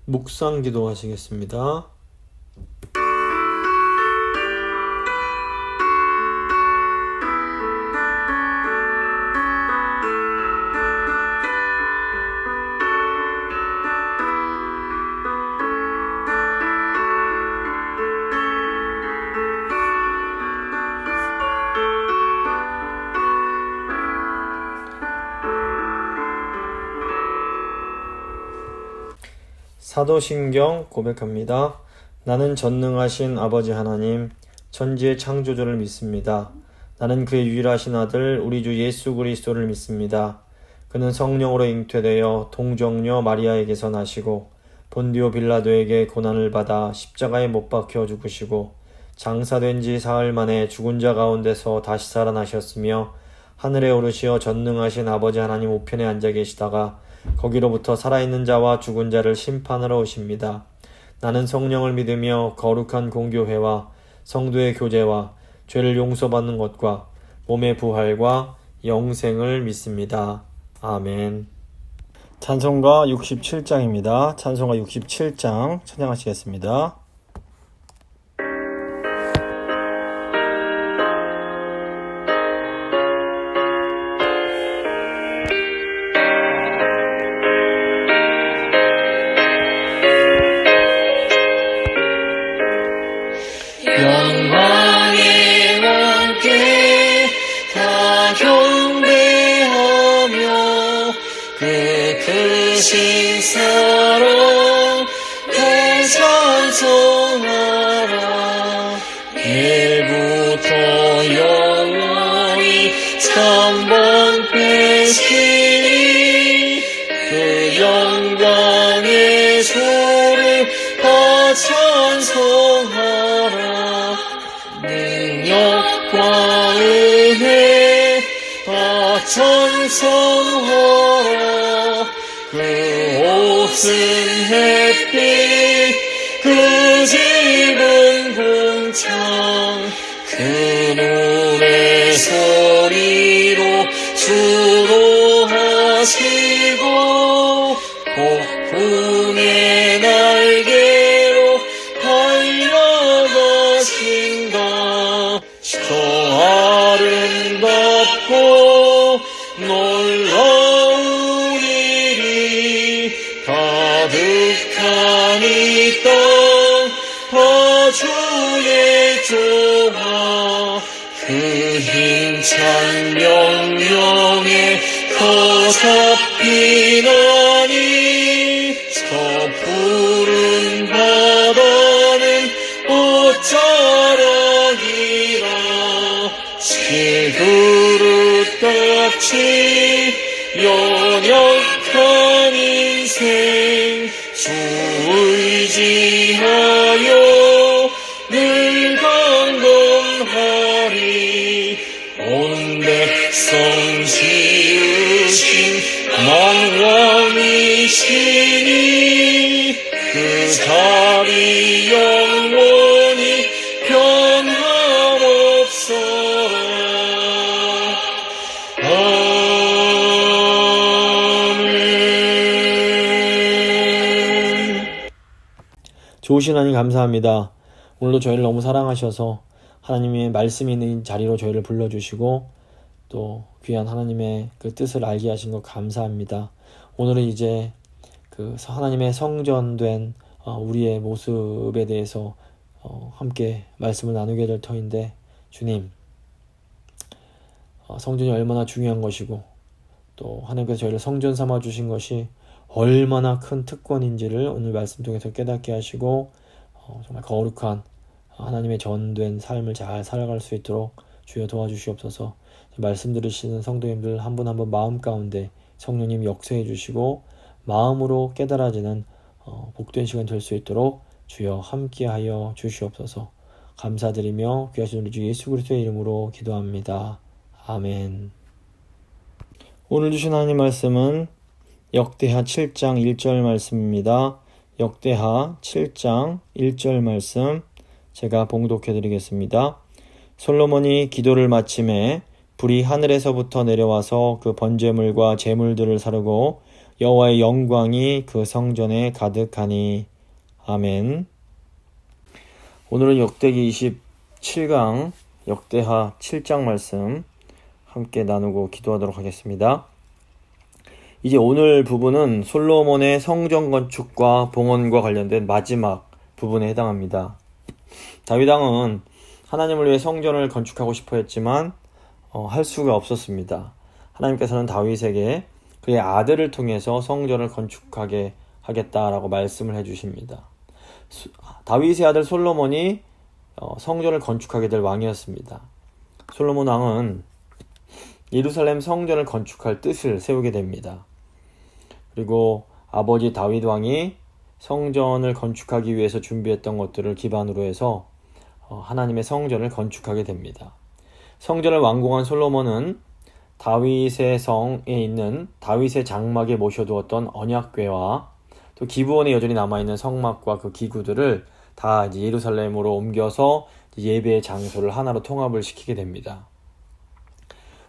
묵상 기도하시겠습니다. 사도신경 고백합니다. 나는 전능하신 아버지 하나님, 천지의 창조주를 믿습니다. 나는 그의 유일하신 아들 우리 주 예수 그리스도를 믿습니다. 그는 성령으로 잉태되어 동정녀 마리아에게서 나시고 본디오 빌라도에게 고난을 받아 십자가에 못 박혀 죽으시고 장사된 지 사흘 만에 죽은 자 가운데서 다시 살아나셨으며 하늘에 오르시어 전능하신 아버지 하나님 우편에 앉아 계시다가 거기로부터 살아있는 자와 죽은 자를 심판하러 오십니다. 나는 성령을 믿으며 거룩한 공교회와 성도의 교제와 죄를 용서받는 것과 몸의 부활과 영생을 믿습니다. 아멘. 찬송가 67장입니다. 찬송가 67장 찬양하시겠습니다. 영광의 왕께 다 경배하며 그 크신 사랑 대찬송하라. 일부터 영원히 참번되시니 그 영광의 소를 다 찬송하라. 능력과 은혜 다 찬송하라. 그 옷은 햇빛 그 집은 궁창 그 노래 소리로 수로하시고 폭풍의 날개로 달려가신다. 저 아름답고 놀라운 일이 가득한 이 땅 다 주의 조화 그 힘찬 명령에 거잡히나니 저 푸른 바다는 옷자락이라. 실그릇같이 연약한 인생 주 의지하여 늘 강건하리. 온 백성 지으신 만왕이시니 그 자리 영원히 변함없어라. 아멘. 좋으신 하나님 감사합니다. 오늘도 저희를 너무 사랑하셔서 하나님의 말씀이 있는 자리로 저희를 불러주시고 또 귀한 하나님의 그 뜻을 알게 하신 것 감사합니다. 오늘은 이제 그 하나님의 성전된 우리의 모습에 대해서 함께 말씀을 나누게 될 터인데, 주님, 성전이 얼마나 중요한 것이고 또 하나님께서 저희를 성전 삼아 주신 것이 얼마나 큰 특권인지를 오늘 말씀 통해서 깨닫게 하시고 정말 거룩한 하나님의 전된 삶을 잘 살아갈 수 있도록 주여 도와주시옵소서. 말씀 들으시는 성도님들 한 분 한 분 마음 가운데 성령님 역사해 주시고 마음으로 깨달아지는 복된 시간 될 수 있도록 주여 함께하여 주시옵소서. 감사드리며 귀하신 우리 주 예수 그리스도의 이름으로 기도합니다. 아멘. 오늘 주신 하나님 말씀은 역대하 7장 1절 말씀입니다. 역대하 7장 1절 말씀 제가 봉독해 드리겠습니다. 솔로몬이 기도를 마침에 불이 하늘에서부터 내려와서 그 번제물과 제물들을 사르고 여호와의 영광이 그 성전에 가득하니. 아멘. 오늘은 역대기 27강 역대하 7장 말씀 함께 나누고 기도하도록 하겠습니다. 이제 오늘 부분은 솔로몬의 성전 건축과 봉헌과 관련된 마지막 부분에 해당합니다. 다윗 왕은 하나님을 위해 성전을 건축하고 싶어 했지만 할 수가 없었습니다. 하나님께서는 다윗에게 그의 아들을 통해서 성전을 건축하게 하겠다라고 말씀을 해주십니다. 다윗의 아들 솔로몬이 성전을 건축하게 될 왕이었습니다. 솔로몬 왕은 예루살렘 성전을 건축할 뜻을 세우게 됩니다. 그리고 아버지 다윗 왕이 성전을 건축하기 위해서 준비했던 것들을 기반으로 해서 하나님의 성전을 건축하게 됩니다. 성전을 완공한 솔로몬은 다윗의 성에 있는 다윗의 장막에 모셔두었던 언약궤와 또 기브온에 여전히 남아있는 성막과 그 기구들을 다 이제 예루살렘으로 옮겨서 예배의 장소를 하나로 통합을 시키게 됩니다.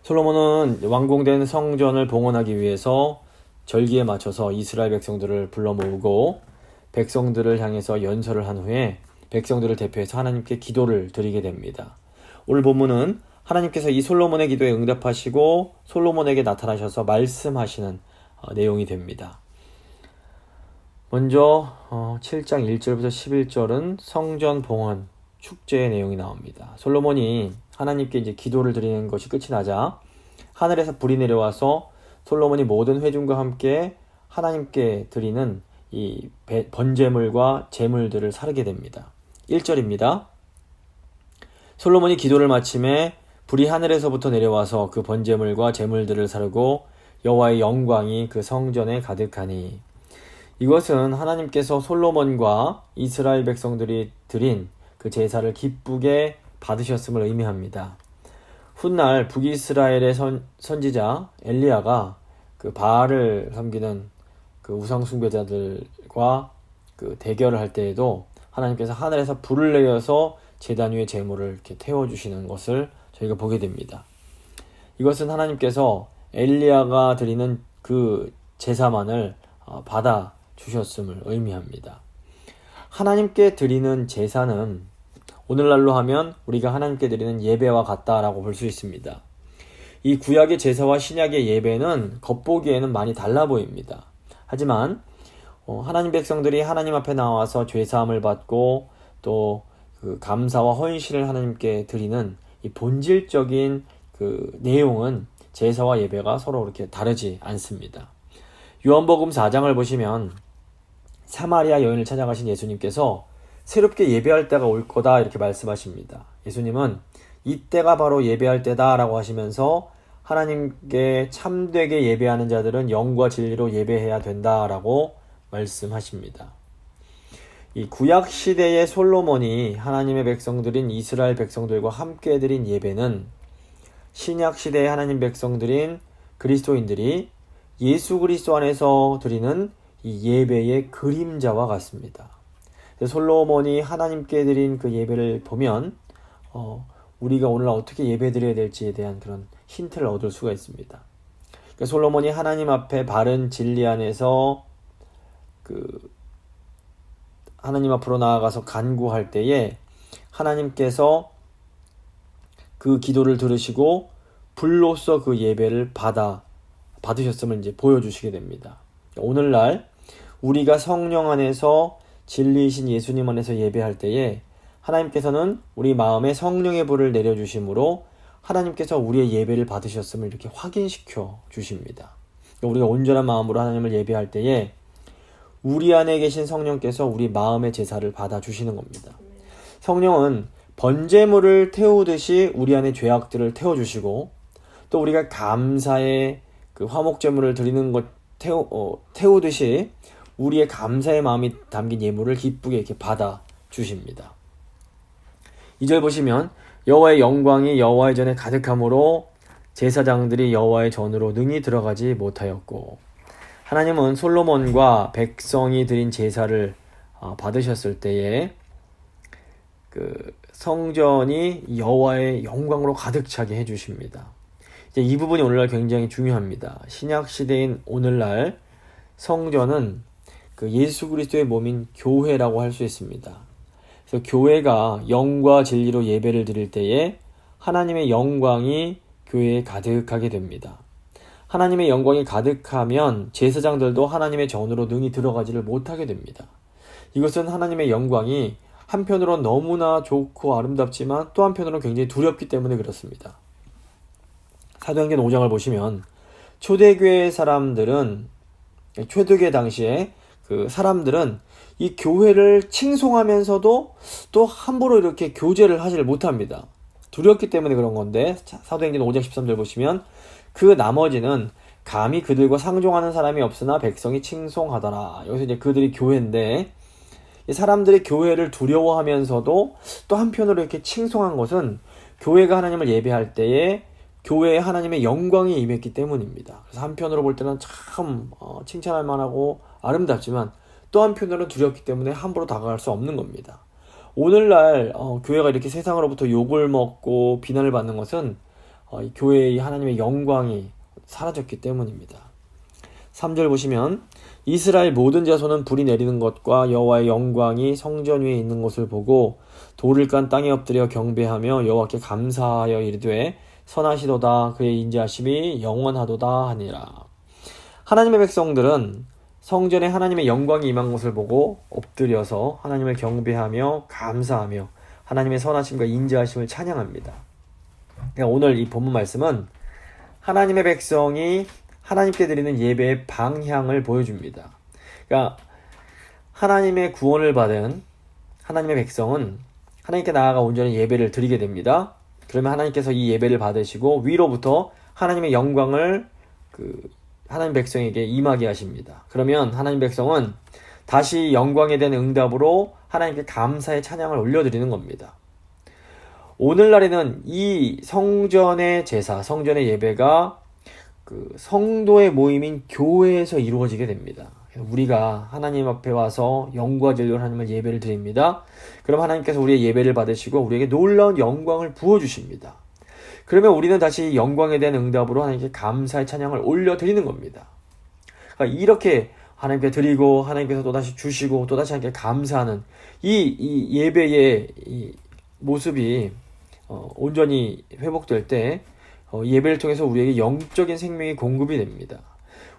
솔로몬은 완공된 성전을 봉헌하기 위해서 절기에 맞춰서 이스라엘 백성들을 불러 모으고 백성들을 향해서 연설을 한 후에 백성들을 대표해서 하나님께 기도를 드리게 됩니다. 오늘 본문은 하나님께서 이 솔로몬의 기도에 응답하시고 솔로몬에게 나타나셔서 말씀하시는 내용이 됩니다. 먼저 7장 1절부터 11절은 성전 봉헌 축제의 내용이 나옵니다. 솔로몬이 하나님께 이제 기도를 드리는 것이 끝이 나자 하늘에서 불이 내려와서 솔로몬이 모든 회중과 함께 하나님께 드리는 이 번제물과 제물들을 사르게 됩니다. 1절입니다. 솔로몬이 기도를 마침에 불이 하늘에서부터 내려와서 그 번제물과 제물들을 사르고 여호와의 영광이 그 성전에 가득하니. 이것은 하나님께서 솔로몬과 이스라엘 백성들이 드린 그 제사를 기쁘게 받으셨음을 의미합니다. 훗날 북이스라엘의 선지자 엘리야가 그 바알을 섬기는 그 우상 숭배자들과 그 대결을 할 때에도 하나님께서 하늘에서 불을 내려서 제단 위에 제물을 이렇게 태워주시는 것을 저희가 보게 됩니다. 이것은 하나님께서 엘리야가 드리는 그 제사만을 받아 주셨음을 의미합니다. 하나님께 드리는 제사는 오늘날로 하면 우리가 하나님께 드리는 예배와 같다라고 볼 수 있습니다. 이 구약의 제사와 신약의 예배는 겉보기에는 많이 달라 보입니다. 하지만 하나님 백성들이 하나님 앞에 나와서 죄사함을 받고 또 그 감사와 헌신을 하나님께 드리는 이 본질적인 그 내용은 제사와 예배가 서로 그렇게 다르지 않습니다. 요한복음 4장을 보시면 사마리아 여인을 찾아가신 예수님께서 새롭게 예배할 때가 올 거다 이렇게 말씀하십니다. 예수님은 이때가 바로 예배할 때다 라고 하시면서 하나님께 참되게 예배하는 자들은 영과 진리로 예배해야 된다 라고 말씀하십니다. 이 구약 시대의 솔로몬이 하나님의 백성들인 이스라엘 백성들과 함께 드린 예배는 신약 시대의 하나님 백성들인 그리스도인들이 예수 그리스도 안에서 드리는 이 예배의 그림자와 같습니다. 솔로몬이 하나님께 드린 그 예배를 보면 우리가 오늘 어떻게 예배 드려야 될지에 대한 그런 힌트를 얻을 수가 있습니다. 그러니까 솔로몬이 하나님 앞에 바른 진리 안에서 하나님 앞으로 나아가서 간구할 때에 하나님께서 그 기도를 들으시고 불로써 그 예배를 받으셨음을 이제 보여주시게 됩니다. 오늘날 우리가 성령 안에서 진리이신 예수님 안에서 예배할 때에 하나님께서는 우리 마음에 성령의 불을 내려주심으로 하나님께서 우리의 예배를 받으셨음을 이렇게 확인시켜 주십니다. 우리가 온전한 마음으로 하나님을 예배할 때에 우리 안에 계신 성령께서 우리 마음의 제사를 받아주시는 겁니다. 성령은 번제물을 태우듯이 우리 안에 죄악들을 태워주시고 또 우리가 감사의 그 화목제물을 드리는 것 태우듯이 우리의 감사의 마음이 담긴 예물을 기쁘게 이렇게 받아주십니다. 2절 보시면 여호와의 영광이 여호와의 전에 가득함으로 제사장들이 여호와의 전으로 능히 들어가지 못하였고. 하나님은 솔로몬과 백성이 드린 제사를 받으셨을 때에 그 성전이 여호와의 영광으로 가득 차게 해주십니다. 이제 이 부분이 오늘날 굉장히 중요합니다. 신약 시대인 오늘날 성전은 그 예수 그리스도의 몸인 교회라고 할 수 있습니다. 그래서 교회가 영과 진리로 예배를 드릴 때에 하나님의 영광이 교회에 가득하게 됩니다. 하나님의 영광이 가득하면 제사장들도 하나님의 전으로 능히 들어가지를 못하게 됩니다. 이것은 하나님의 영광이 한편으로는 너무나 좋고 아름답지만 또 한편으로는 굉장히 두렵기 때문에 그렇습니다. 사도행전 5장을 보시면 초대교회 당시에 그 사람들은 이 교회를 칭송하면서도 또 함부로 이렇게 교제를 하지를 못합니다. 두렵기 때문에 그런 건데, 사도행전 5장 13절 보시면 그 나머지는 감히 그들과 상종하는 사람이 없으나 백성이 칭송하더라. 여기서 이제 그들이 교회인데, 이 사람들이 교회를 두려워하면서도 또 한편으로 이렇게 칭송한 것은 교회가 하나님을 예배할 때에 교회에 하나님의 영광이 임했기 때문입니다. 그래서 한편으로 볼 때는 참 칭찬할 만하고 아름답지만 또 한편으로는 두렵기 때문에 함부로 다가갈 수 없는 겁니다. 오늘날 교회가 이렇게 세상으로부터 욕을 먹고 비난을 받는 것은 이 교회의 하나님의 영광이 사라졌기 때문입니다. 3절 보시면 이스라엘 모든 자손은 불이 내리는 것과 여호와의 영광이 성전 위에 있는 것을 보고 돌을 깐 땅에 엎드려 경배하며 여호와께 감사하여 이르되 선하시도다 그의 인자하심이 영원하도다 하니라. 하나님의 백성들은 성전에 하나님의 영광이 임한 것을 보고 엎드려서 하나님을 경배하며 감사하며 하나님의 선하심과 인자하심을 찬양합니다. 그러니까 오늘 이 본문 말씀은 하나님의 백성이 하나님께 드리는 예배의 방향을 보여줍니다. 그러니까 하나님의 구원을 받은 하나님의 백성은 하나님께 나아가 온전히 예배를 드리게 됩니다. 그러면 하나님께서 이 예배를 받으시고 위로부터 하나님의 영광을 하나님 백성에게 임하게 하십니다. 그러면 하나님 백성은 다시 영광에 대한 응답으로 하나님께 감사의 찬양을 올려드리는 겁니다. 오늘날에는 이 성전의 제사, 성전의 예배가 성도의 모임인 교회에서 이루어지게 됩니다. 우리가 하나님 앞에 와서 영과 진리로 하나님을 예배를 드립니다. 그럼 하나님께서 우리의 예배를 받으시고 우리에게 놀라운 영광을 부어주십니다. 그러면 우리는 다시 영광에 대한 응답으로 하나님께 감사의 찬양을 올려드리는 겁니다. 그러니까 이렇게 하나님께 드리고 하나님께서 또다시 주시고 또다시 하나님께 감사하는 이 예배의 이 모습이 온전히 회복될 때 예배를 통해서 우리에게 영적인 생명이 공급이 됩니다.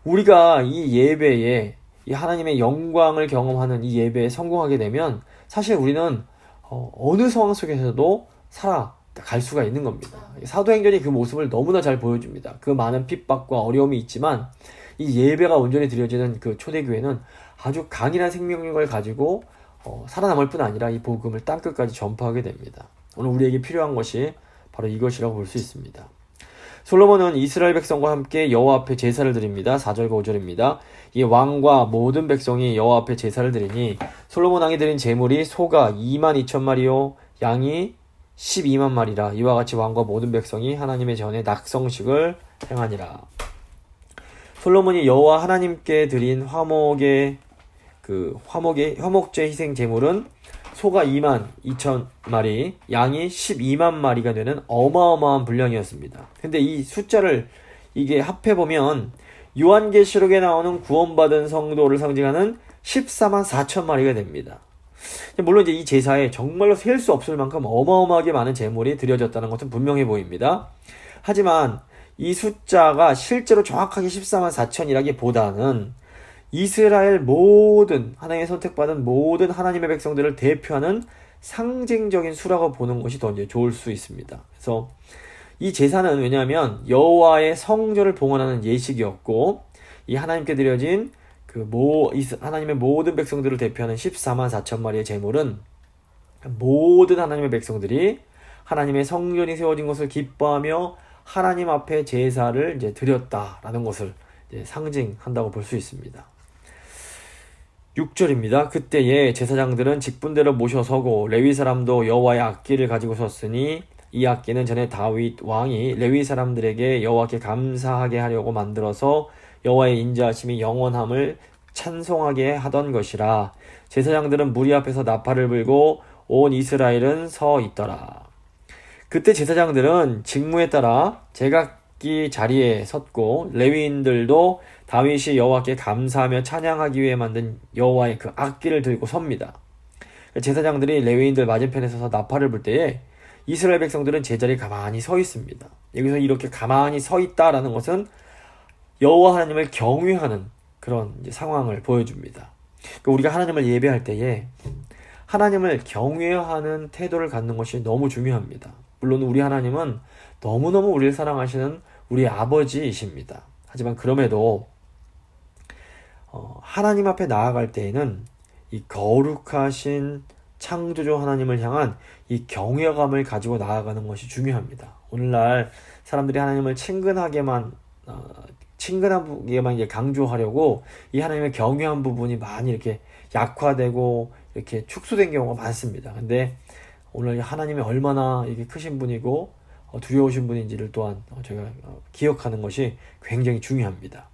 우리가 이 예배에 이 하나님의 영광을 경험하는 이 예배에 성공하게 되면 사실 우리는 어느 상황 속에서도 살아갈 수가 있는 겁니다. 사도행전이 그 모습을 너무나 잘 보여줍니다. 그 많은 핍박과 어려움이 있지만 이 예배가 온전히 드려지는 그 초대교회는 아주 강인한 생명력을 가지고 살아남을 뿐 아니라 이 복음을 땅끝까지 전파하게 됩니다. 오늘 우리에게 필요한 것이 바로 이것이라고 볼 수 있습니다. 솔로몬은 이스라엘 백성과 함께 여호와 앞에 제사를 드립니다. 4절과 5절입니다. 이 왕과 모든 백성이 여호와 앞에 제사를 드리니 솔로몬 왕이 드린 제물이 소가 22,000마리요 양이 12만 마리라. 이와 같이 왕과 모든 백성이 하나님의 전에 낙성식을 행하니라. 솔로몬이 여호와 하나님께 드린 화목제 희생 제물은 소가 22,000마리, 양이 12만 마리가 되는 어마어마한 분량이었습니다. 근데 이 숫자를 이게 합해보면 요한계시록에 나오는 구원받은 성도를 상징하는 14만 4천 마리가 됩니다. 물론 이제 이 제사에 정말로 셀 수 없을 만큼 어마어마하게 많은 제물이 드려졌다는 것은 분명해 보입니다. 하지만 이 숫자가 실제로 정확하게 14만 4천이라기보다는 이스라엘 모든 하나님의 선택받은 모든 하나님의 백성들을 대표하는 상징적인 수라고 보는 것이 더 이제 좋을 수 있습니다. 그래서 이 제사는 왜냐하면 여호와의 성전을 봉헌하는 예식이었고 이 하나님께 드려진 하나님의 모든 백성들을 대표하는 14만 4천 마리의 제물은 모든 하나님의 백성들이 하나님의 성전이 세워진 것을 기뻐하며 하나님 앞에 제사를 이제 드렸다라는 것을 이제 상징한다고 볼 수 있습니다. 6절입니다. 그때에 제사장들은 직분대로 모셔서고 레위 사람도 여호와의 악기를 가지고 섰으니 이 악기는 전에 다윗 왕이 레위 사람들에게 여호와께 감사하게 하려고 만들어서 여호와의 인자하심이 영원함을 찬송하게 하던 것이라. 제사장들은 무리 앞에서 나팔을 불고 온 이스라엘은 서 있더라. 그때 제사장들은 직무에 따라 제각 악기 자리에 섰고 레위인들도 다윗이 여호와께 감사하며 찬양하기 위해 만든 여호와의 그 악기를 들고 섭니다. 제사장들이 레위인들 맞은편에 서서 나팔을 불 때에 이스라엘 백성들은 제자리에 가만히 서 있습니다. 여기서 이렇게 가만히 서 있다라는 것은 여호와 하나님을 경외하는 그런 이제 상황을 보여줍니다. 그러니까 우리가 하나님을 예배할 때에 하나님을 경외하는 태도를 갖는 것이 너무 중요합니다. 물론 우리 하나님은 너무너무 우리를 사랑하시는 우리 아버지이십니다. 하지만 그럼에도 하나님 앞에 나아갈 때에는 이 거룩하신 창조주 하나님을 향한 이 경외감을 가지고 나아가는 것이 중요합니다. 오늘날 사람들이 하나님을 친근하게만 이제 강조하려고 이 하나님의 경외한 부분이 많이 이렇게 약화되고 이렇게 축소된 경우가 많습니다. 근데 오늘 하나님이 얼마나 이게 크신 분이고 두려우신 분인지를 또한 저희가 기억하는 것이 굉장히 중요합니다.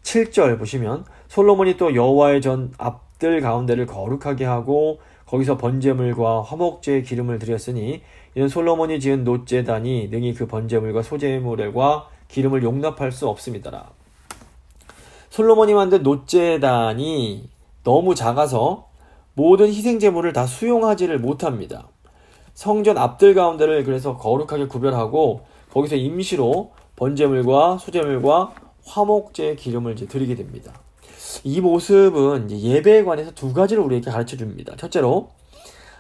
7절 보시면 솔로몬이 또 여호와의 전 앞들 가운데를 거룩하게 하고 거기서 번제물과 화목제의 기름을 드렸으니 이는 솔로몬이 지은 놋제단이 능히 그 번제물과 소제물과 기름을 용납할 수 없습니다. 솔로몬이 만든 놋제단이 너무 작아서 모든 희생제물을 다 수용하지를 못합니다. 성전 앞들 가운데를 그래서 거룩하게 구별하고 거기서 임시로 번제물과 소제물과 화목제의 기름을 이제 드리게 됩니다. 이 모습은 이제 예배에 관해서 두 가지를 우리에게 가르쳐 줍니다. 첫째로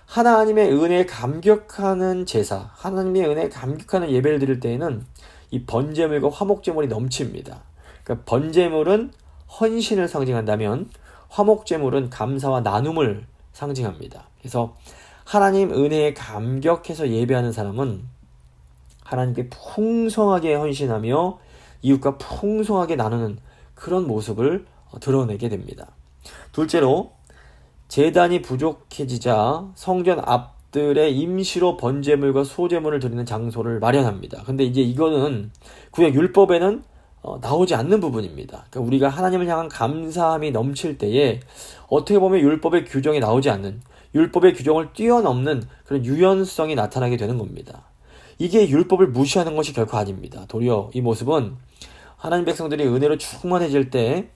하나님의 은혜에 감격하는 제사, 하나님의 은혜에 감격하는 예배를 드릴 때에는 이 번제물과 화목제물이 넘칩니다. 그러니까 번제물은 헌신을 상징한다면 화목제물은 감사와 나눔을 상징합니다. 그래서 하나님 은혜에 감격해서 예배하는 사람은 하나님께 풍성하게 헌신하며 이웃과 풍성하게 나누는 그런 모습을 드러내게 됩니다. 둘째로 제단이 부족해지자 성전 앞들에 임시로 번제물과 소제물을 드리는 장소를 마련합니다. 근데 이제 이거는 구약 율법에는 나오지 않는 부분입니다. 그러니까 우리가 하나님을 향한 감사함이 넘칠 때에 어떻게 보면 율법의 규정이 나오지 않는, 율법의 규정을 뛰어넘는 그런 유연성이 나타나게 되는 겁니다. 이게 율법을 무시하는 것이 결코 아닙니다. 도리어 이 모습은 하나님 백성들이 은혜로 충만해질 때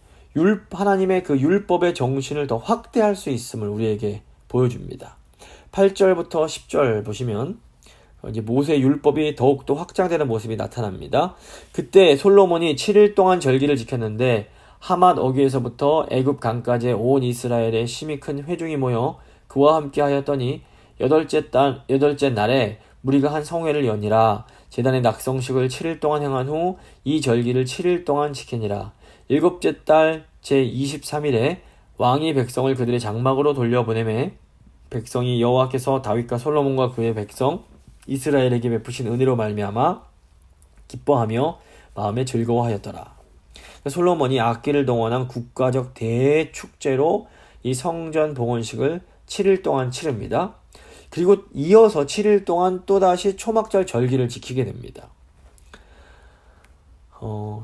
하나님의 그 율법의 정신을 더 확대할 수 있음을 우리에게 보여줍니다. 8절부터 10절 보시면 이제 모세의 율법이 더욱더 확장되는 모습이 나타납니다. 그때 솔로몬이 7일 동안 절기를 지켰는데 하맛 어귀에서부터 애굽 강까지 온 이스라엘의 심히 큰 회중이 모여 그와 함께 하였더니 여덟째 날에 무리가 한 성회를 여니라. 제단의 낙성식을 7일 동안 행한 후 이 절기를 7일 동안 지키니라. 일곱째 달 제23일에 왕이 백성을 그들의 장막으로 돌려보내매 백성이 여호와께서 다윗과 솔로몬과 그의 백성 이스라엘에게 베푸신 은혜로 말미암아 기뻐하며 마음에 즐거워하였더라. 솔로몬이 악기를 동원한 국가적 대축제로 이 성전 봉헌식을 7일 동안 치릅니다. 그리고 이어서 7일 동안 또다시 초막절 절기를 지키게 됩니다.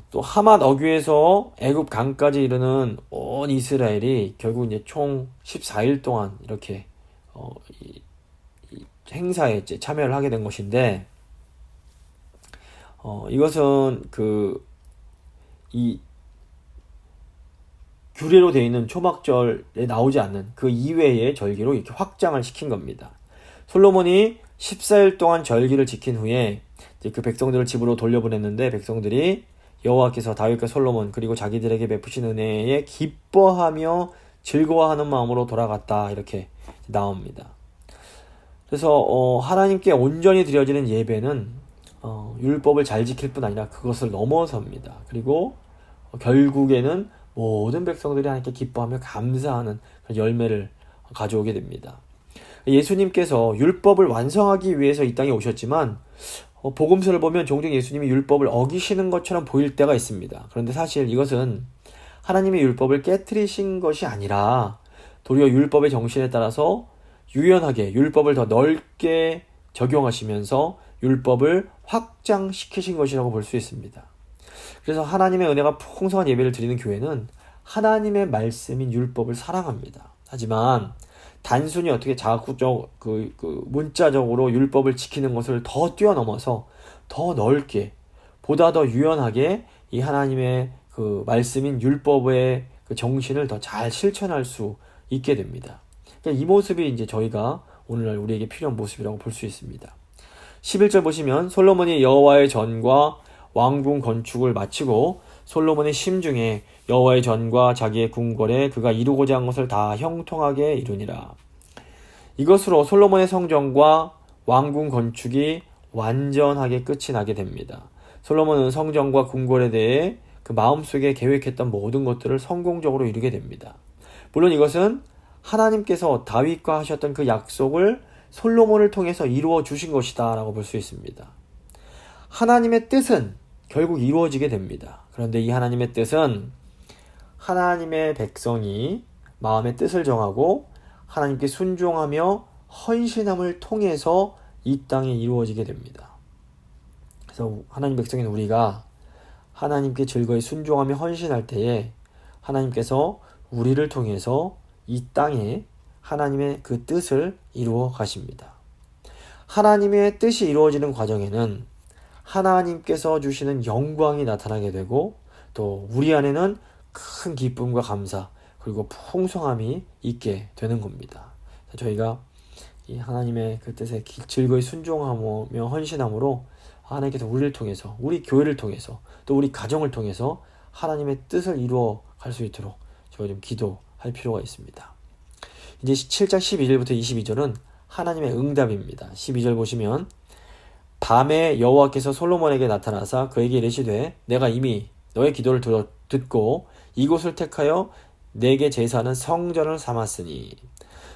또 하맛 어귀에서 애굽 강까지 이르는 온 이스라엘이 결국 이제 총 14일 동안 이렇게 이 행사에 이제 참여를 하게 된 것인데, 이것은 이 규례로 되어 있는 초막절에 나오지 않는 그 이외의 절기로 이렇게 확장을 시킨 겁니다. 솔로몬이 14일 동안 절기를 지킨 후에 이제 그 백성들을 집으로 돌려보냈는데 백성들이 여호와께서 다윗과 솔로몬 그리고 자기들에게 베푸신 은혜에 기뻐하며 즐거워하는 마음으로 돌아갔다, 이렇게 나옵니다. 그래서 하나님께 온전히 드려지는 예배는 율법을 잘 지킬 뿐 아니라 그것을 넘어섭니다. 그리고 결국에는 모든 백성들이 하나님께 기뻐하며 감사하는 그런 열매를 가져오게 됩니다. 예수님께서 율법을 완성하기 위해서 이 땅에 오셨지만 복음서를 보면 종종 예수님이 율법을 어기시는 것처럼 보일 때가 있습니다. 그런데 사실 이것은 하나님의 율법을 깨트리신 것이 아니라 도리어 율법의 정신에 따라서 유연하게 율법을 더 넓게 적용하시면서 율법을 확장시키신 것이라고 볼 수 있습니다. 그래서 하나님의 은혜가 풍성한 예배를 드리는 교회는 하나님의 말씀인 율법을 사랑합니다. 하지만 단순히 어떻게 자구적 문자적으로 율법을 지키는 것을 더 뛰어넘어서 더 넓게 보다 더 유연하게 이 하나님의 그 말씀인 율법의 그 정신을 더 잘 실천할 수 있게 됩니다. 그러니까 이 모습이 이제 저희가 오늘날 우리에게 필요한 모습이라고 볼 수 있습니다. 11절 보시면 솔로몬이 여호와의 전과 왕궁 건축을 마치고 솔로몬의 심중에 여호와의 전과 자기의 궁궐에 그가 이루고자 한 것을 다 형통하게 이루니라. 이것으로 솔로몬의 성전과 왕궁 건축이 완전하게 끝이 나게 됩니다. 솔로몬은 성전과 궁궐에 대해 그 마음속에 계획했던 모든 것들을 성공적으로 이루게 됩니다. 물론 이것은 하나님께서 다윗과 하셨던 그 약속을 솔로몬을 통해서 이루어 주신 것이다 라고 볼 수 있습니다. 하나님의 뜻은 결국 이루어지게 됩니다. 그런데 이 하나님의 뜻은 하나님의 백성이 마음의 뜻을 정하고 하나님께 순종하며 헌신함을 통해서 이 땅에 이루어지게 됩니다. 그래서 하나님 백성인 우리가 하나님께 즐거이 순종하며 헌신할 때에 하나님께서 우리를 통해서 이 땅에 하나님의 그 뜻을 이루어 가십니다. 하나님의 뜻이 이루어지는 과정에는 하나님께서 주시는 영광이 나타나게 되고 또 우리 안에는 큰 기쁨과 감사 그리고 풍성함이 있게 되는 겁니다. 저희가 이 하나님의 그 뜻에 즐거이 순종하며 헌신함으로 하나님께서 우리를 통해서 우리 교회를 통해서 또 우리 가정을 통해서 하나님의 뜻을 이루어 갈 수 있도록 저희가 좀 기도할 필요가 있습니다. 이제 7장 12절부터 22절은 하나님의 응답입니다. 12절 보시면 밤에 여호와께서 솔로몬에게 나타나사 그에게 이르시되 내가 이미 너의 기도를 듣고 이곳을 택하여 내게 제사하는 성전을 삼았으니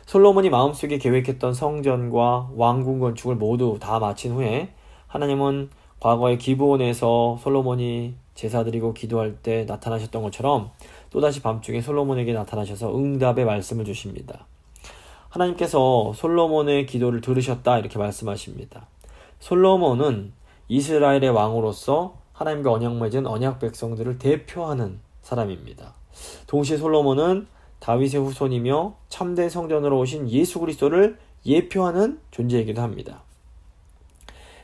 솔로몬이 마음속에 계획했던 성전과 왕궁 건축을 모두 다 마친 후에 하나님은 과거의 기브온에서 솔로몬이 제사드리고 기도할 때 나타나셨던 것처럼 또다시 밤중에 솔로몬에게 나타나셔서 응답의 말씀을 주십니다. 하나님께서 솔로몬의 기도를 들으셨다 이렇게 말씀하십니다. 솔로몬은 이스라엘의 왕으로서 하나님과 언약 맺은 언약 백성들을 대표하는 사람입니다. 동시에 솔로몬은 다윗의 후손이며 참된 성전으로 오신 예수 그리스도를 예표하는 존재이기도 합니다.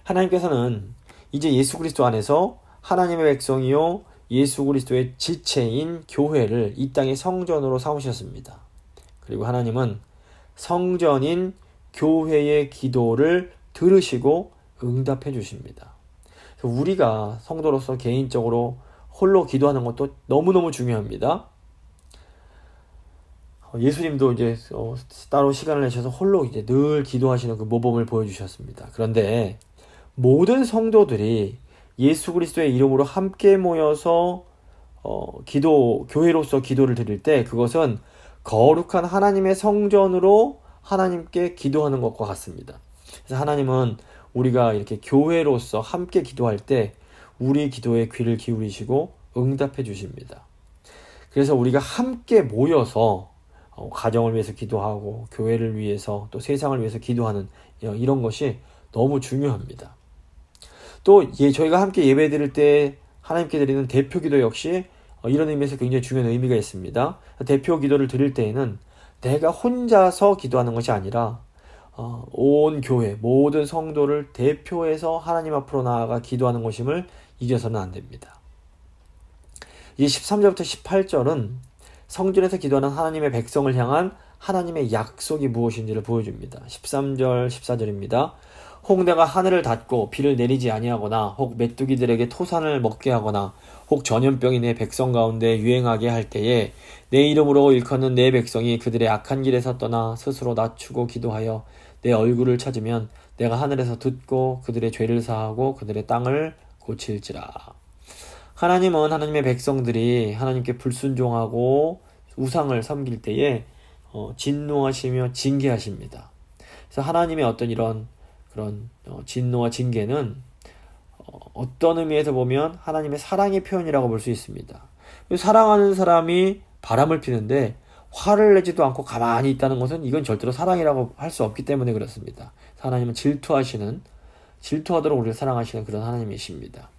하나님께서는 이제 예수 그리스도 안에서 하나님의 백성이요 예수 그리스도의 지체인 교회를 이 땅의 성전으로 삼으셨습니다. 그리고 하나님은 성전인 교회의 기도를 들으시고 응답해 주십니다. 우리가 성도로서 개인적으로 홀로 기도하는 것도 너무너무 중요합니다. 예수님도 이제 따로 시간을 내셔서 홀로 이제 늘 기도하시는 그 모범을 보여주셨습니다. 그런데 모든 성도들이 예수 그리스도의 이름으로 함께 모여서 교회로서 기도를 드릴 때 그것은 거룩한 하나님의 성전으로 하나님께 기도하는 것과 같습니다. 그래서 하나님은 우리가 이렇게 교회로서 함께 기도할 때 우리 기도에 귀를 기울이시고 응답해 주십니다. 그래서 우리가 함께 모여서 가정을 위해서 기도하고 교회를 위해서 또 세상을 위해서 기도하는 이런 것이 너무 중요합니다. 또 저희가 함께 예배 드릴 때 하나님께 드리는 대표 기도 역시 이런 의미에서 굉장히 중요한 의미가 있습니다. 대표 기도를 드릴 때에는 내가 혼자서 기도하는 것이 아니라 온 교회 모든 성도를 대표해서 하나님 앞으로 나아가 기도하는 것임을 잊어서는 안 됩니다. 이 13절부터 18절은 성전에서 기도하는 하나님의 백성을 향한 하나님의 약속이 무엇인지를 보여줍니다. 13절 14절입니다. 혹 내가 하늘을 닫고 비를 내리지 아니하거나 혹 메뚜기들에게 토산을 먹게 하거나 혹 전염병이 내 백성 가운데 유행하게 할 때에 내 이름으로 일컫는 내 백성이 그들의 악한 길에서 떠나 스스로 낮추고 기도하여 내 얼굴을 찾으면 내가 하늘에서 듣고 그들의 죄를 사하고 그들의 땅을 고칠지라. 하나님은 하나님의 백성들이 하나님께 불순종하고 우상을 섬길 때에 진노하시며 징계하십니다. 그래서 하나님의 어떤 이런 그런 진노와 징계는 어떤 의미에서 보면 하나님의 사랑의 표현이라고 볼 수 있습니다. 사랑하는 사람이 바람을 피는데 화를 내지도 않고 가만히 있다는 것은 이건 절대로 사랑이라고 할 수 없기 때문에 그렇습니다. 하나님은 질투하도록 우리를 사랑하시는 그런 하나님이십니다.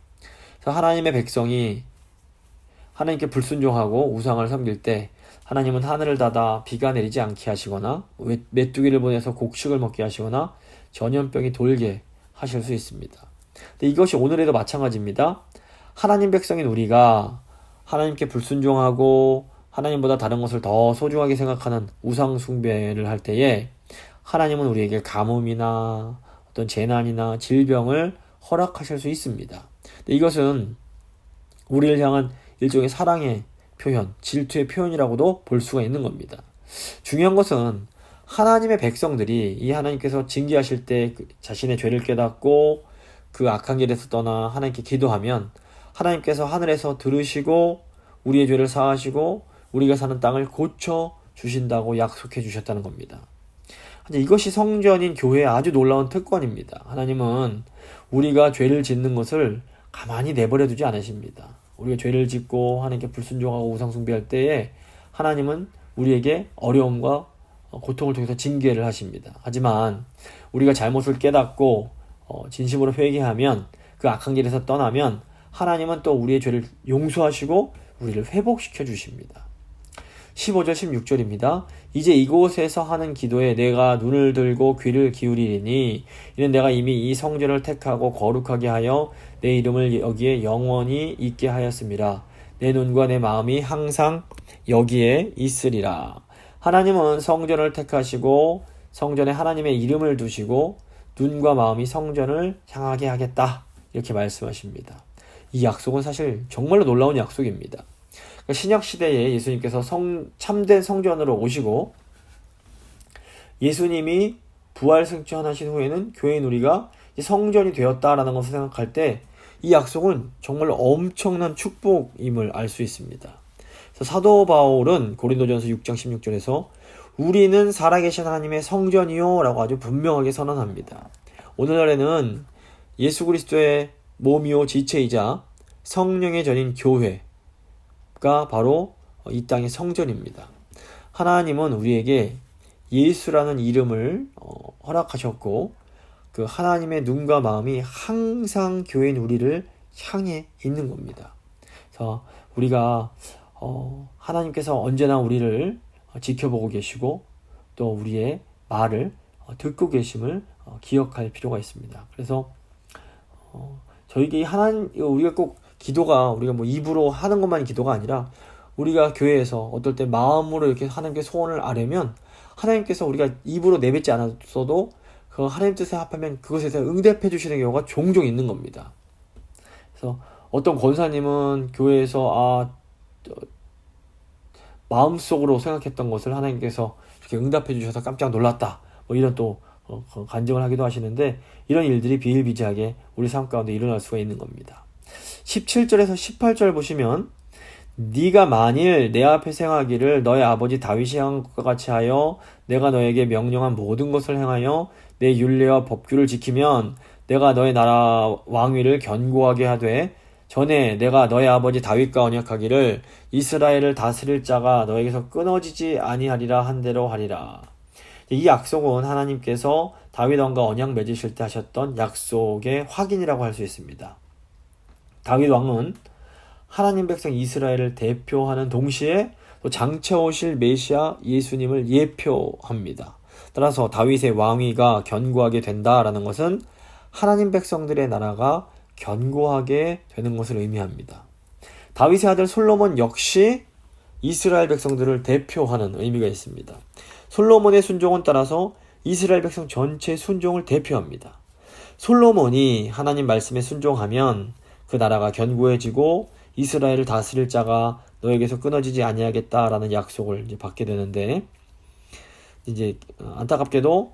그래서 하나님의 백성이 하나님께 불순종하고 우상을 섬길 때 하나님은 하늘을 닫아 비가 내리지 않게 하시거나 메뚜기를 보내서 곡식을 먹게 하시거나 전염병이 돌게 하실 수 있습니다. 근데 이것이 오늘에도 마찬가지입니다. 하나님 백성인 우리가 하나님께 불순종하고 하나님보다 다른 것을 더 소중하게 생각하는 우상 숭배를 할 때에 하나님은 우리에게 가뭄이나 어떤 재난이나 질병을 허락하실 수 있습니다. 근데 이것은 우리를 향한 일종의 사랑의 표현, 질투의 표현이라고도 볼 수가 있는 겁니다. 중요한 것은 하나님의 백성들이 이 하나님께서 징계하실 때 자신의 죄를 깨닫고 그 악한 길에서 떠나 하나님께 기도하면 하나님께서 하늘에서 들으시고 우리의 죄를 사하시고 우리가 사는 땅을 고쳐 주신다고 약속해 주셨다는 겁니다. 이것이 성전인 교회의 아주 놀라운 특권입니다. 하나님은 우리가 죄를 짓는 것을 가만히 내버려 두지 않으십니다. 우리가 죄를 짓고 하나님께 불순종하고 우상숭배할 때에 하나님은 우리에게 어려움과 고통을 통해서 징계를 하십니다. 하지만 우리가 잘못을 깨닫고 진심으로 회개하면 그 악한 길에서 떠나면 하나님은 또 우리의 죄를 용서하시고 우리를 회복시켜 주십니다. 15절 16절입니다. 이제 이곳에서 하는 기도에 내가 눈을 들고 귀를 기울이리니 이는 내가 이미 이 성전을 택하고 거룩하게 하여 내 이름을 여기에 영원히 있게 하였습니다. 내 눈과 내 마음이 항상 여기에 있으리라. 하나님은 성전을 택하시고 성전에 하나님의 이름을 두시고 눈과 마음이 성전을 향하게 하겠다. 이렇게 말씀하십니다. 이 약속은 사실 정말로 놀라운 약속입니다. 신약시대에 예수님께서 참된 성전으로 오시고 예수님이 부활승천하신 후에는 교회인 우리가 성전이 되었다라는 것을 생각할 때 이 약속은 정말로 엄청난 축복임을 알 수 있습니다. 그래서 사도 바울은 고린도전서 6장 16절에서 우리는 살아계신 하나님의 성전이요 라고 아주 분명하게 선언합니다. 오늘날에는 예수 그리스도의 몸이요 지체이자 성령의 전인 교회가 바로 이 땅의 성전입니다. 하나님은 우리에게 예수라는 이름을 허락하셨고 그 하나님의 눈과 마음이 항상 교회인 우리를 향해 있는 겁니다. 그래서 우리가 하나님께서 언제나 우리를 지켜보고 계시고 또 우리의 말을 듣고 계심을 기억할 필요가 있습니다. 그래서 저에게 우리가 꼭 기도가 우리가 뭐 입으로 하는 것만이 기도가 아니라 우리가 교회에서 어떨 때 마음으로 이렇게 하나님께 소원을 아뢰면 하나님께서 우리가 입으로 내뱉지 않았어도 그 하나님 뜻에 합하면 그것에 대해서 응답해 주시는 경우가 종종 있는 겁니다. 그래서 어떤 권사님은 교회에서 마음속으로 생각했던 것을 하나님께서 이렇게 응답해 주셔서 깜짝 놀랐다. 뭐 이런 또 간증을 하기도 하시는데 이런 일들이 비일비재하게 우리 삶 가운데 일어날 수가 있는 겁니다. 17절에서 18절 보시면 네가 만일 내 앞에 행하기를 너의 아버지 다윗이 한 것과 같이 하여 내가 너에게 명령한 모든 것을 행하여 내 율례와 법규를 지키면 내가 너의 나라 왕위를 견고하게 하되 전에 내가 너의 아버지 다윗과 언약하기를 이스라엘을 다스릴 자가 너에게서 끊어지지 아니하리라 한 대로 하리라. 이 약속은 하나님께서 다윗 왕과 언약 맺으실 때 하셨던 약속의 확인이라고 할 수 있습니다. 다윗 왕은 하나님 백성 이스라엘을 대표하는 동시에 또 장차 오실 메시아 예수님을 예표합니다. 따라서 다윗의 왕위가 견고하게 된다라는 것은 하나님 백성들의 나라가 견고하게 되는 것을 의미합니다. 다윗의 아들 솔로몬 역시 이스라엘 백성들을 대표하는 의미가 있습니다. 솔로몬의 순종은 따라서 이스라엘 백성 전체의 순종을 대표합니다. 솔로몬이 하나님 말씀에 순종하면 그 나라가 견고해지고 이스라엘을 다스릴 자가 너에게서 끊어지지 아니하겠다라는 약속을 이제 받게 되는데 이제 안타깝게도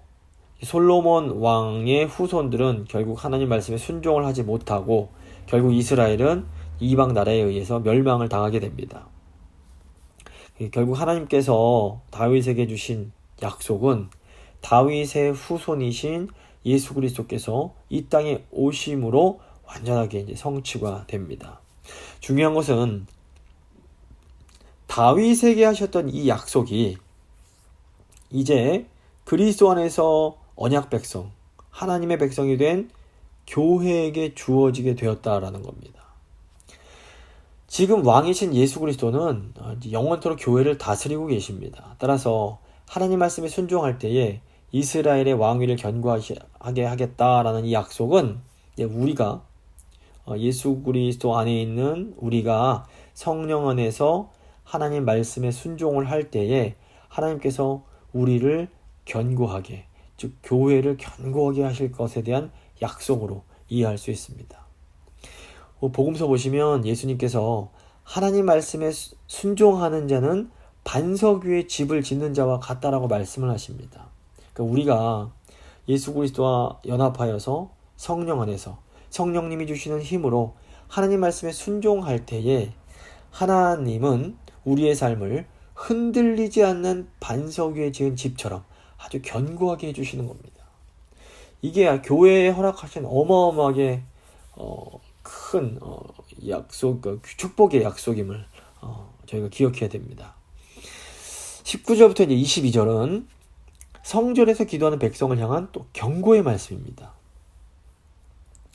솔로몬 왕의 후손들은 결국 하나님 말씀에 순종을 하지 못하고 결국 이스라엘은 이방 나라에 의해서 멸망을 당하게 됩니다. 결국 하나님께서 다윗에게 주신 약속은 다윗의 후손이신 예수 그리스도께서 이 땅에 오심으로 완전하게 이제 성취가 됩니다. 중요한 것은 다윗에게 하셨던 이 약속이 이제 그리스도 안에서 언약 백성, 하나님의 백성이 된 교회에게 주어지게 되었다라는 겁니다. 지금 왕이신 예수 그리스도는 영원토록 교회를 다스리고 계십니다. 따라서 하나님 말씀에 순종할 때에 이스라엘의 왕위를 견고하게 하겠다라는 이 약속은 우리가 예수 그리스도 안에 있는 우리가 성령 안에서 하나님 말씀에 순종을 할 때에 하나님께서 우리를 견고하게, 즉 교회를 견고하게 하실 것에 대한 약속으로 이해할 수 있습니다. 복음서 보시면 예수님께서 하나님 말씀에 순종하는 자는 반석 위에 집을 짓는 자와 같다라고 말씀을 하십니다. 그러니까 우리가 예수 그리스도와 연합하여서 성령 안에서 성령님이 주시는 힘으로 하나님 말씀에 순종할 때에 하나님은 우리의 삶을 흔들리지 않는 반석 위에 지은 집처럼 아주 견고하게 해주시는 겁니다. 이게 교회에 허락하신 어마어마하게 큰 약속, 축복의 약속임을 저희가 기억해야 됩니다. 19절부터 이제 22절은 성전에서 기도하는 백성을 향한 또 경고의 말씀입니다.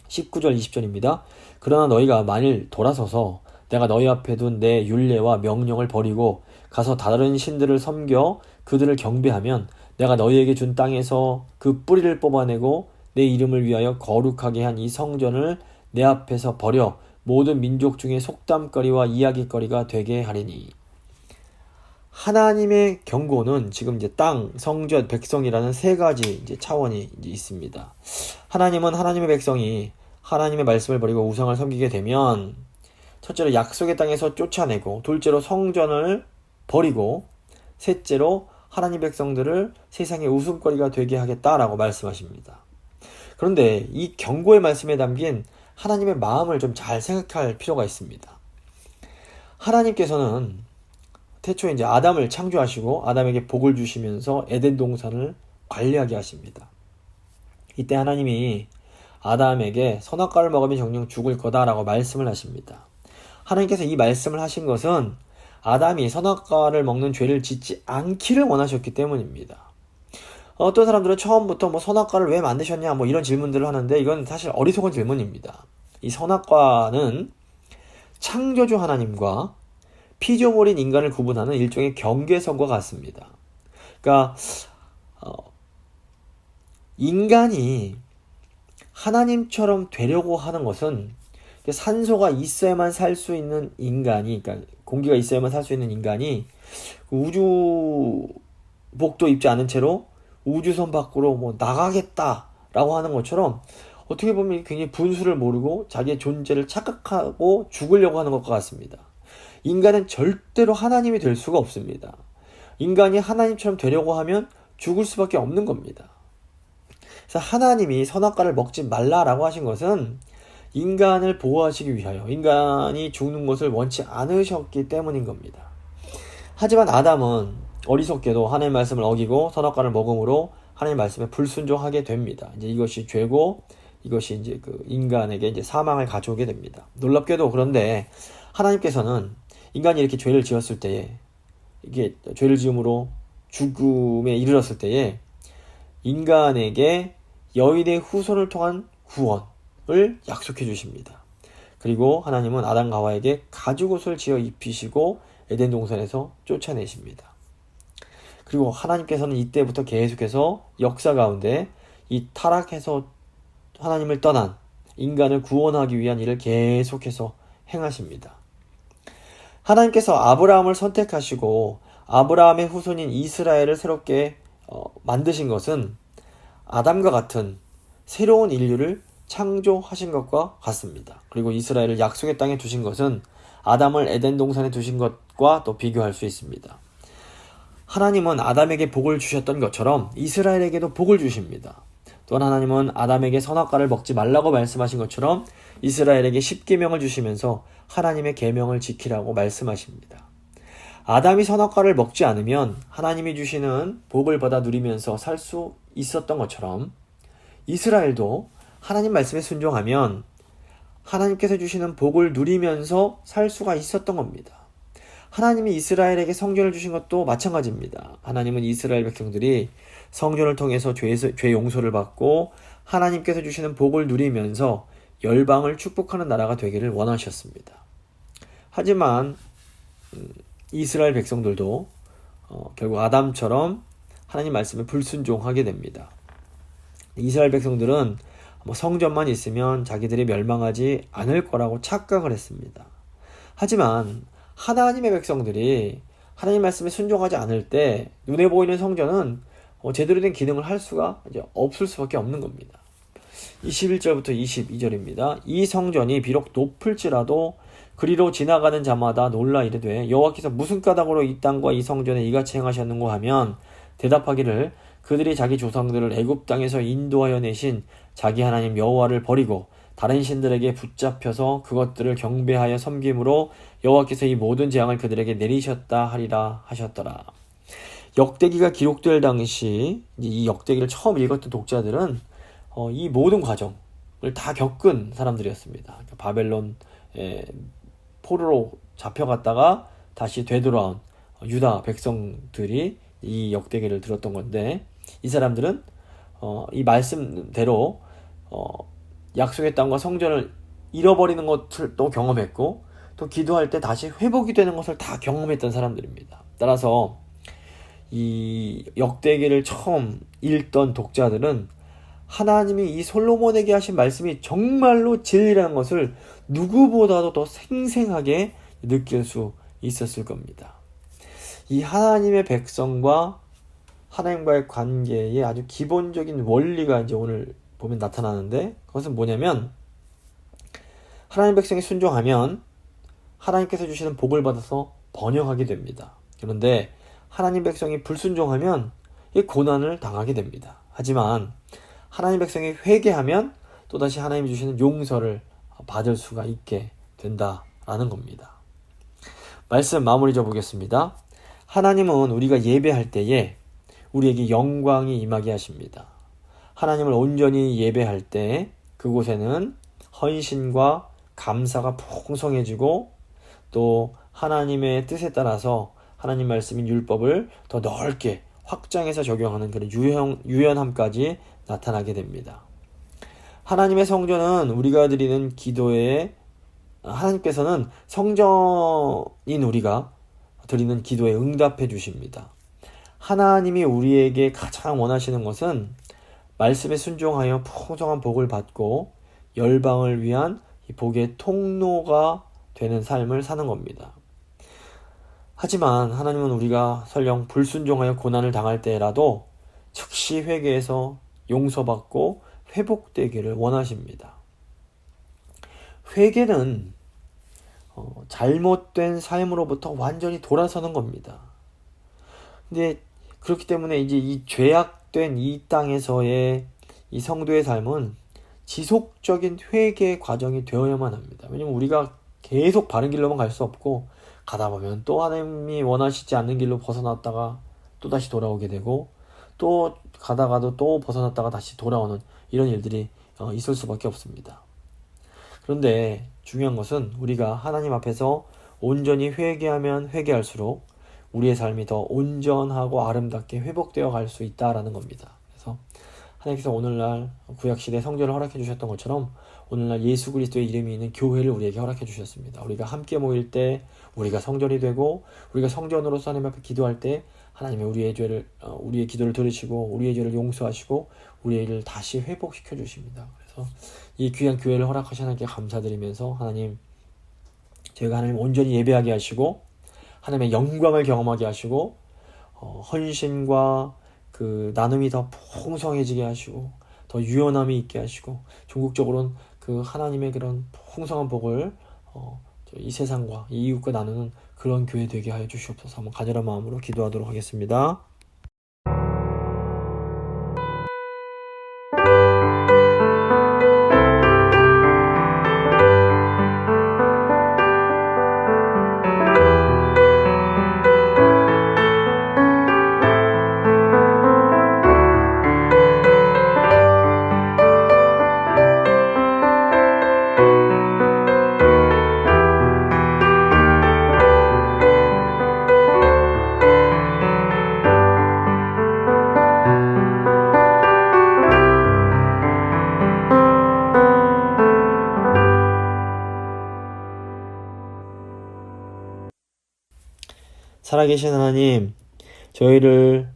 19절 20절입니다. 그러나 너희가 만일 돌아서서 내가 너희 앞에 둔 내 율례와 명령을 버리고 가서 다른 신들을 섬겨 그들을 경배하면 내가 너희에게 준 땅에서 그 뿌리를 뽑아내고 내 이름을 위하여 거룩하게 한 이 성전을 내 앞에서 버려 모든 민족 중에 속담거리와 이야기거리가 되게 하리니. 하나님의 경고는 지금 이제 땅, 성전, 백성이라는 세 가지 이제 차원이 이제 있습니다. 하나님은 하나님의 백성이 하나님의 말씀을 버리고 우상을 섬기게 되면 첫째로 약속의 땅에서 쫓아내고, 둘째로 성전을 버리고, 셋째로 하나님 백성들을 세상의 웃음거리가 되게 하겠다라고 말씀하십니다. 그런데 이 경고의 말씀에 담긴 하나님의 마음을 좀 잘 생각할 필요가 있습니다. 하나님께서는 태초에 이제 아담을 창조하시고 아담에게 복을 주시면서 에덴 동산을 관리하게 하십니다. 이때 하나님이 아담에게 선악과를 먹으면 정녕 죽을 거다라고 말씀을 하십니다. 하나님께서 이 말씀을 하신 것은 아담이 선악과를 먹는 죄를 짓지 않기를 원하셨기 때문입니다. 어떤 사람들은 처음부터 선악과를 왜 만드셨냐 이런 질문들을 하는데 이건 사실 어리석은 질문입니다. 이 선악과는 창조주 하나님과 피조물인 인간을 구분하는 일종의 경계선과 같습니다. 그러니까 인간이 하나님처럼 되려고 하는 것은 산소가 있어야만 살 수 있는 인간이, 그러니까 공기가 있어야만 살 수 있는 인간이 우주복도 입지 않은 채로 우주선 밖으로 나가겠다라고 하는 것처럼 어떻게 보면 굉장히 분수를 모르고 자기의 존재를 착각하고 죽으려고 하는 것과 같습니다. 인간은 절대로 하나님이 될 수가 없습니다. 인간이 하나님처럼 되려고 하면 죽을 수밖에 없는 겁니다. 그래서 하나님이 선악과를 먹지 말라라고 하신 것은 인간을 보호하시기 위하여 인간이 죽는 것을 원치 않으셨기 때문인 겁니다. 하지만 아담은 어리석게도 하나님의 말씀을 어기고 선악과를 먹음으로 하나님의 말씀에 불순종하게 됩니다. 이제 이것이 죄고 이것이 이제 인간에게 이제 사망을 가져오게 됩니다. 놀랍게도 그런데 하나님께서는 인간이 이렇게 죄를 지었을 때에, 이게 죄를 지음으로 죽음에 이르렀을 때에 인간에게 여인의 후손을 통한 구원을 약속해 주십니다. 그리고 하나님은 아담과 하와에게 가죽옷을 지어 입히시고 에덴 동산에서 쫓아내십니다. 그리고 하나님께서는 이때부터 계속해서 역사 가운데 이 타락해서 하나님을 떠난 인간을 구원하기 위한 일을 계속해서 행하십니다. 하나님께서 아브라함을 선택하시고 아브라함의 후손인 이스라엘을 새롭게 만드신 것은 아담과 같은 새로운 인류를 창조하신 것과 같습니다. 그리고 이스라엘을 약속의 땅에 두신 것은 아담을 에덴 동산에 두신 것과 또 비교할 수 있습니다. 하나님은 아담에게 복을 주셨던 것처럼 이스라엘에게도 복을 주십니다. 또한 하나님은 아담에게 선악과를 먹지 말라고 말씀하신 것처럼 이스라엘에게 10계명을 주시면서 하나님의 계명을 지키라고 말씀하십니다. 아담이 선악과를 먹지 않으면 하나님이 주시는 복을 받아 누리면서 살 수 있었던 것처럼 이스라엘도 하나님 말씀에 순종하면 하나님께서 주시는 복을 누리면서 살 수가 있었던 겁니다. 하나님이 이스라엘에게 성전을 주신 것도 마찬가지입니다. 하나님은 이스라엘 백성들이 성전을 통해서 죄 용서를 받고 하나님께서 주시는 복을 누리면서 열방을 축복하는 나라가 되기를 원하셨습니다. 하지만 이스라엘 백성들도 결국 아담처럼 하나님 말씀에 불순종하게 됩니다. 이스라엘 백성들은 성전만 있으면 자기들이 멸망하지 않을 거라고 착각을 했습니다. 하지만 하나님의 백성들이 하나님 말씀에 순종하지 않을 때 눈에 보이는 성전은 제대로 된 기능을 할 수가 이제 없을 수밖에 없는 겁니다. 21절부터 22절입니다. 이 성전이 비록 높을지라도 그리로 지나가는 자마다 놀라 이르되 여호와께서 무슨 까닭으로 이 땅과 이 성전에 이같이 행하셨는고 하면 대답하기를 그들이 자기 조상들을 애굽 땅에서 인도하여 내신 자기 하나님 여호와를 버리고 다른 신들에게 붙잡혀서 그것들을 경배하여 섬김으로 여호와께서 이 모든 재앙을 그들에게 내리셨다 하리라 하셨더라. 역대기가 기록될 당시 이 역대기를 처음 읽었던 독자들은 이 모든 과정을 다 겪은 사람들이었습니다. 그러니까 바벨론 포로로 잡혀갔다가 다시 되돌아온 유다 백성들이 이 역대기를 들었던 건데, 이 사람들은 이 말씀대로 약속의 땅과 성전을 잃어버리는 것을 또 경험했고, 또 기도할 때 다시 회복이 되는 것을 다 경험했던 사람들입니다. 따라서 이 역대기를 처음 읽던 독자들은 하나님이 이 솔로몬에게 하신 말씀이 정말로 진리라는 것을 누구보다도 더 생생하게 느낄 수 있었을 겁니다. 이 하나님의 백성과 하나님과의 관계에 아주 기본적인 원리가 이제 오늘 보면 나타나는데, 그것은 뭐냐면 하나님 백성이 순종하면 하나님께서 주시는 복을 받아서 번영하게 됩니다. 그런데 하나님 백성이 불순종하면 이 고난을 당하게 됩니다. 하지만 하나님 백성이 회개하면 또다시 하나님이 주시는 용서를 받을 수가 있게 된다라는 겁니다. 말씀 마무리 져보겠습니다. 하나님은 우리가 예배할 때에 우리에게 영광이 임하게 하십니다. 하나님을 온전히 예배할 때 그곳에는 헌신과 감사가 풍성해지고, 또 하나님의 뜻에 따라서 하나님 말씀인 율법을 더 넓게 확장해서 적용하는 그런 유연함까지 나타나게 됩니다. 하나님의 성전은 우리가 드리는 기도에, 하나님께서는 성전인 우리가 드리는 기도에 응답해 주십니다. 하나님이 우리에게 가장 원하시는 것은 말씀에 순종하여 풍성한 복을 받고 열방을 위한 이 복의 통로가 되는 삶을 사는 겁니다. 하지만 하나님은 우리가 설령 불순종하여 고난을 당할 때라도 즉시 회개해서 용서받고 회복되기를 원하십니다. 회개는 잘못된 삶으로부터 완전히 돌아서는 겁니다. 근데 그렇기 때문에 이제 이 죄악된 이 땅에서의 이 성도의 삶은 지속적인 회개 과정이 되어야만 합니다. 왜냐면 우리가 계속 바른 길로만 갈 수 없고, 가다 보면 또 하나님이 원하시지 않는 길로 벗어났다가 또 다시 돌아오게 되고, 또 가다가도 또 벗어났다가 다시 돌아오는 이런 일들이 있을 수밖에 없습니다. 그런데 중요한 것은 우리가 하나님 앞에서 온전히 회개하면 회개할수록 우리의 삶이 더 온전하고 아름답게 회복되어 갈 수 있다라는 겁니다. 그래서 하나님께서 오늘날 구약시대 성전을 허락해 주셨던 것처럼 오늘날 예수 그리스도의 이름이 있는 교회를 우리에게 허락해 주셨습니다. 우리가 함께 모일 때 우리가 성전이 되고, 우리가 성전으로서 하나님 앞에 기도할 때 하나님이 우리의 기도를 들으시고 우리의 죄를 용서하시고 우리의 일을 다시 회복시켜 주십니다. 그래서 이 귀한 교회를 허락하신 하나님께 감사드리면서, 하나님, 저희가 하나님 온전히 예배하게 하시고 하나님의 영광을 경험하게 하시고 헌신과 그 나눔이 더 풍성해지게 하시고 더 유연함이 있게 하시고, 궁극적으로는 그 하나님의 그런 풍성한 복을 이 세상과 이 이웃과 나누는 그런 교회 되게 하여 주시옵소서. 한번 간절한 마음으로 기도하도록 하겠습니다. 살아계신 하나님, 저희를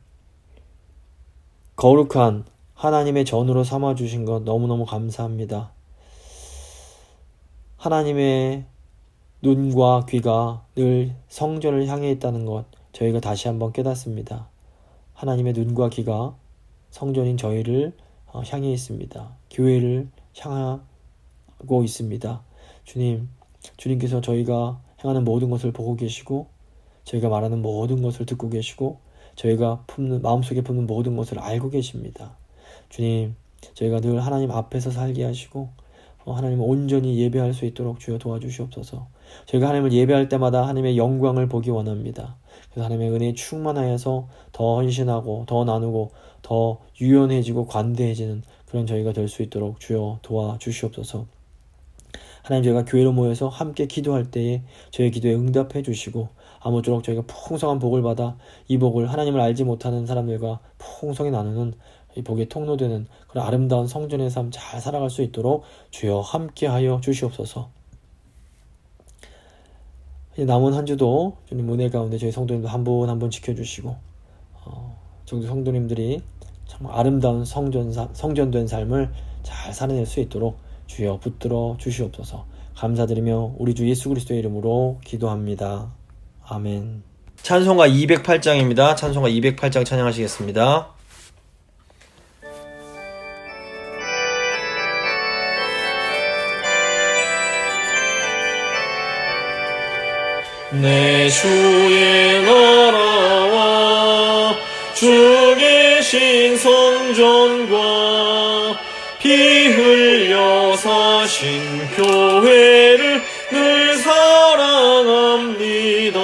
거룩한 하나님의 전으로 삼아주신 것 너무너무 감사합니다. 하나님의 눈과 귀가 늘 성전을 향해 있다는 것 저희가 다시 한번 깨닫습니다. 하나님의 눈과 귀가 성전인 저희를 향해 있습니다. 교회를 향하고 있습니다. 주님께서 저희가 행하는 모든 것을 보고 계시고 저희가 말하는 모든 것을 듣고 계시고 저희가 마음속에 품는 모든 것을 알고 계십니다. 주님, 저희가 늘 하나님 앞에서 살게 하시고 하나님을 온전히 예배할 수 있도록 주여 도와주시옵소서. 저희가 하나님을 예배할 때마다 하나님의 영광을 보기 원합니다. 그래서 하나님의 은혜에 충만하여서 더 헌신하고 더 나누고 더 유연해지고 관대해지는 그런 저희가 될 수 있도록 주여 도와주시옵소서. 하나님, 저희가 교회로 모여서 함께 기도할 때에 저희 기도에 응답해 주시고 아무쪼록 저희가 풍성한 복을 받아 이 복을 하나님을 알지 못하는 사람들과 풍성히 나누는 이 복의 통로되는 그런 아름다운 성전의 삶 잘 살아갈 수 있도록 주여 함께하여 주시옵소서. 남은 한 주도 주님 은혜 가운데 저희 성도님들 한 분 한 분 지켜주시고 저희 성도님들이 정말 아름다운 성전된 삶을 잘 살아낼 수 있도록 주여 붙들어 주시옵소서. 감사드리며 우리 주 예수 그리스도의 이름으로 기도합니다. 아멘. 찬송가 208장입니다. 찬송가 208장 찬양하시겠습니다. 내 주의 나라와 주 계신 성전과 피 흘려 사신 교회를 늘 사랑합니다.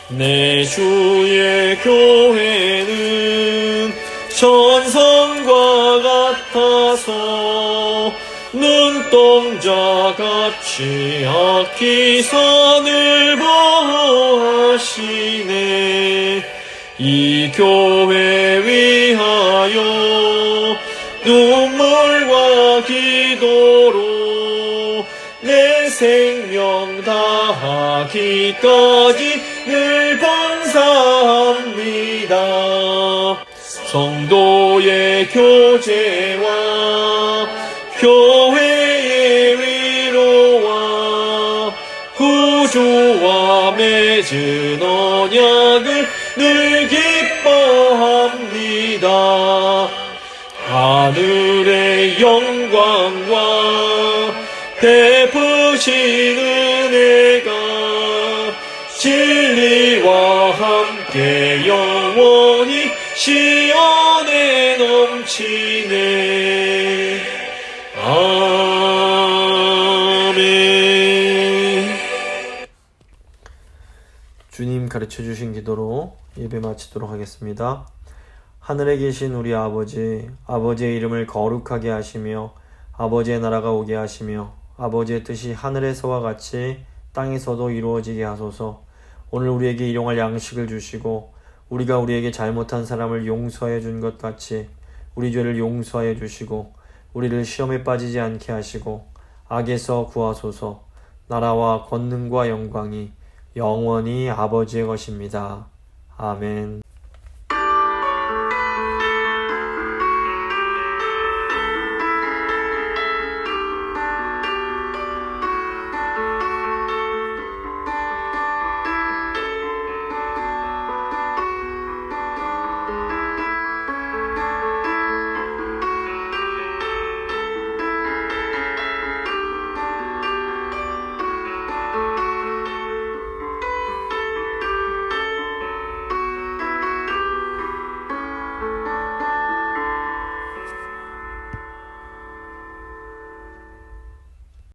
내 주의 교회는 천성과 같아서 눈동자같이 아끼사 늘 보호하시네. 이 교회 위하여 눈물과 기도로 내 생명 다하기까지 늘 봉사합니다. 성도의 교제와 교회의 위로와 구주와 맺은 언약을 늘 기뻐합니다. 하늘의 영광과 베푸신 은혜가 진리와 함께 영원히 시온에 넘치네. 아멘. 주님 가르쳐주신 기도로 예배 마치도록 하겠습니다. 하늘에 계신 우리 아버지, 아버지의 이름을 거룩하게 하시며 아버지의 나라가 오게 하시며 아버지의 뜻이 하늘에서와 같이 땅에서도 이루어지게 하소서. 오늘 우리에게 일용할 양식을 주시고 우리가 우리에게 잘못한 사람을 용서해 준 것 같이 우리 죄를 용서해 주시고 우리를 시험에 빠지지 않게 하시고 악에서 구하소서. 나라와 권능과 영광이 영원히 아버지의 것입니다. 아멘.